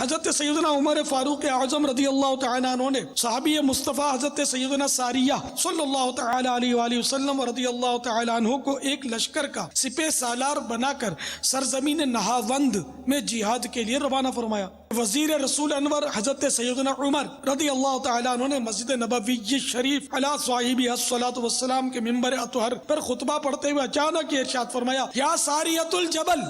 حضرت سیدنا عمر فاروق اعظم رضی اللہ تعالیٰ عنہ نے صحابی مصطفیٰ حضرت سیدنا ساریہ صلی اللہ تعالیٰ علیہ وآلہ وسلم رضی اللہ تعالیٰ عنہ کو ایک لشکر کا سپہ سالار بنا کر سرزمین نہاوند میں جہاد کے لیے روانہ فرمایا۔ وزیر رسول انور حضرت سیدنا عمر رضی اللہ تعالیٰ عنہ نے مسجد نبوی شریف علی صاحبہ الصلاۃ والسلام کے منبر اطہر پر خطبہ پڑھتے ہوئے اچانک یہ ارشاد فرمایا، یا ساریۃ الجبل،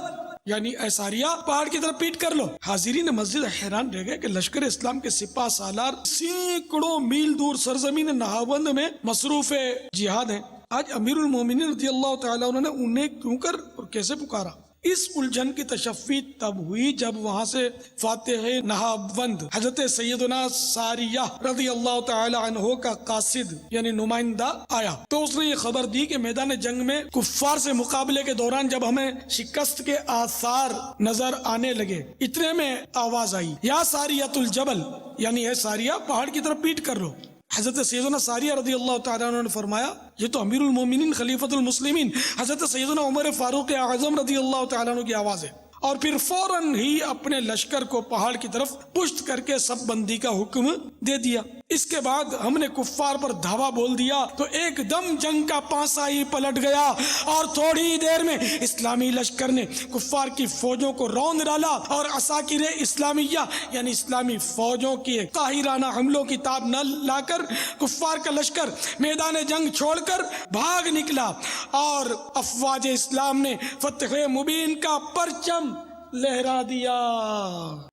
یعنی اے ساریہ پہاڑ کی طرف پیٹ کر لو۔ حاضرین مسجد حیران رہ گئے کہ لشکر اسلام کے سپاہ سالار سینکڑوں میل دور سرزمین نہاوند میں مصروف جہاد ہیں، آج امیر المومنین رضی اللہ تعالیٰ عنہ نے انہیں کیوں کر اور کیسے پکارا؟ اس الجھن کی تشفی تب ہوئی جب وہاں سے فاتح نہاوند حضرت سیدنا ساریہ رضی اللہ تعالی عنہ کا قاصد یعنی نمائندہ آیا تو اس نے یہ خبر دی کہ میدان جنگ میں کفار سے مقابلے کے دوران جب ہمیں شکست کے آثار نظر آنے لگے، اتنے میں آواز آئی، یا ساریۃ الجبل، یعنی اے ساریہ پہاڑ کی طرف پیٹ کر لو۔ حضرت سیدنا ساریہ رضی اللہ تعالیٰ عنہ نے فرمایا، یہ تو امیر المومنین خلیفۃ المسلمین حضرت سیدنا عمر فاروق اعظم رضی اللہ تعالیٰ عنہ کی آواز ہے، اور پھر فوراً ہی اپنے لشکر کو پہاڑ کی طرف پشت کر کے سب بندی کا حکم دے دیا۔ اس کے بعد ہم نے کفار پر دھاوا بول دیا تو ایک دم جنگ کا پانسا ہی پلٹ گیا اور تھوڑی دیر میں اسلامی لشکر نے کفار کی فوجوں کو روند ڈالا اور عساکر اسلامیہ یعنی اسلامی فوجوں کی قاہرانہ حملوں کی تاب نہ لا کر کفار کا لشکر میدان جنگ چھوڑ کر بھاگ نکلا اور افواج اسلام نے فتح مبین کا پرچم لہرا دیا۔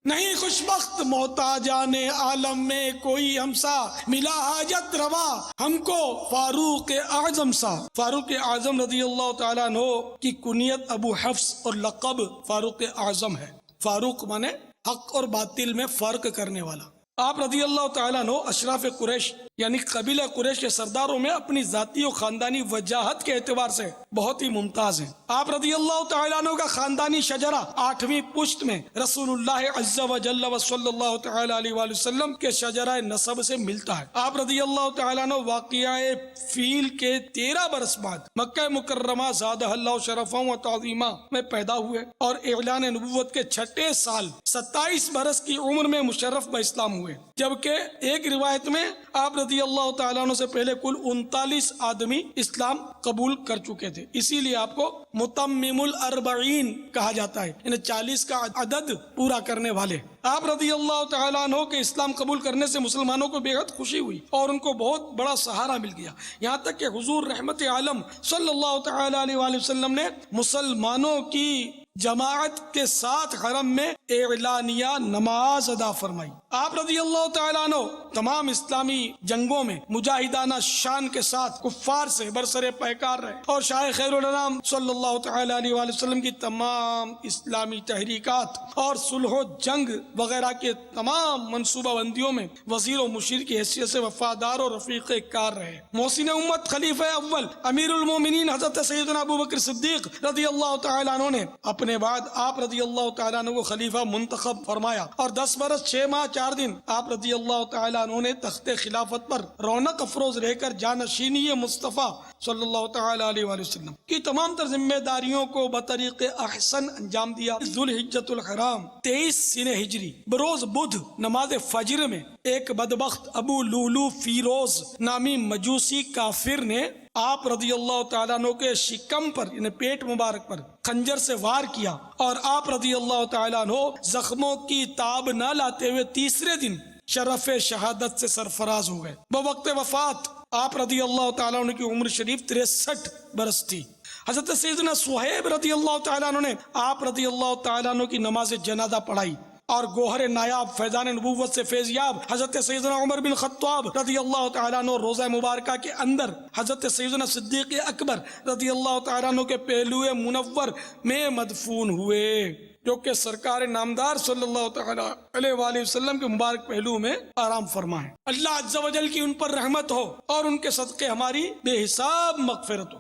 نہیں خوش بخت محتاجان عالم میں کوئی ہمسا، ملا حاجت روا ہم کو فاروق اعظم سا۔ فاروق اعظم رضی اللہ تعالیٰ عنہ کی کنیت ابو حفص اور لقب فاروق اعظم ہے۔ فاروق مانے حق اور باطل میں فرق کرنے والا۔ آپ رضی اللہ تعالیٰ عنہ اشراف قریش یعنی قبیلہ قریش کے سرداروں میں اپنی ذاتی و خاندانی وجاہت کے اعتبار سے بہت ہی ممتاز ہیں۔ آپ رضی اللہ تعالیٰ عنہ کا خاندانی شجرہ 8ویں پشت میں رسول اللہ عز و جل و صلی اللہ تعالیٰ علیہ وآلہ وسلم کے شجرہ نسب سے ملتا ہے۔ آپ رضی اللہ تعالیٰ عنہ واقعہ فیل کے 13 برس بعد مکہ مکرمہ زادہ اللہ شرفا و تعظیمہ میں پیدا ہوئے اور اعلان نبوت کے 6 سال 27 برس کی عمر میں مشرف باسلام ہوئے، جبکہ ایک روایت میں آپ رضی اللہ تعالیٰ عنہ سے پہلے کل 39 آدمی اسلام قبول کر چکے تھے، اسی لیے آپ کو متمم الاربعین کہا جاتا ہے، یعنی 40 کا عدد پورا کرنے والے۔ آپ رضی اللہ تعالیٰ عنہ کے اسلام قبول کرنے سے مسلمانوں کو بے حد خوشی ہوئی اور ان کو بہت بڑا سہارا مل گیا، یہاں تک کہ حضور رحمت عالم صلی اللہ تعالیٰ علیہ وآلہ وسلم نے مسلمانوں کی جماعت کے ساتھ حرم میں اعلانیہ نماز ادا فرمائی۔ آپ رضی اللہ تعالیٰ عنہ تمام اسلامی جنگوں میں مجاہدانہ شان کے ساتھ کفار سے برسر پیکار رہے اور شاہ خیر الانام صلی اللہ تعالیٰ علیہ وآلہ وسلم کی تمام اسلامی تحریکات اور صلح و جنگ وغیرہ کے تمام منصوبہ بندیوں میں وزیر و مشیر کی حیثیت سے وفادار اور رفیق کار رہے۔ محسن امت خلیفہ اول امیر المومنین حضرت سیدنا ابو بکر صدیق رضی اللہ تعالیٰ عنہ نے اپنے بعد آپ رضی اللہ تعالیٰ عنہ کو خلیفہ منتخب فرمایا اور 10 برس 6 ماہ 4 دن آپ رضی اللہ تعالیٰ عنہ نے تخت خلافت پر رونق افروز رہ کر جانشینی مصطفیٰ صلی اللہ تعالیٰ علیہ وآلہ وسلم کی تمام تر ذمہ داریوں کو بطریق احسن انجام دیا۔ ذوالحجۃ الحرام 23 سن ہجری بروز بدھ نماز فجر میں ایک بدبخت ابو لولو فیروز نامی مجوسی کافر نے آپ رضی اللہ تعالیٰ عنہ کے شکم پر یعنی پیٹ مبارک پر خنجر سے وار کیا اور آپ رضی اللہ تعالیٰ عنہ زخموں کی تاب نہ لاتے ہوئے تیسرے دن شرف شہادت سے سرفراز ہو گئے۔ بوقت وفات آپ رضی اللہ تعالیٰ عنہ کی عمر شریف 63 برس تھی۔ حضرت سیدنا صہیب رضی اللہ تعالیٰ عنہ نے آپ رضی اللہ تعالیٰ عنہ کی نماز جنازہ پڑھائی اور گوہر نایاب فیضان نبوت سے فیضیاب حضرت سیدنا عمر بن خطاب رضی اللہ تعالیٰ عنہ روضہ مبارکہ کے اندر حضرت سیدنا صدیق اکبر رضی اللہ تعالیٰ عنہ کے پہلو منور میں مدفون ہوئے، جو کہ سرکار نامدار صلی اللہ تعالیٰ علیہ وآلہ وسلم کے مبارک پہلو میں آرام فرما ہے۔ اللہ عز و جل کی ان پر رحمت ہو اور ان کے صدقے ہماری بے حساب مغفرت ہو۔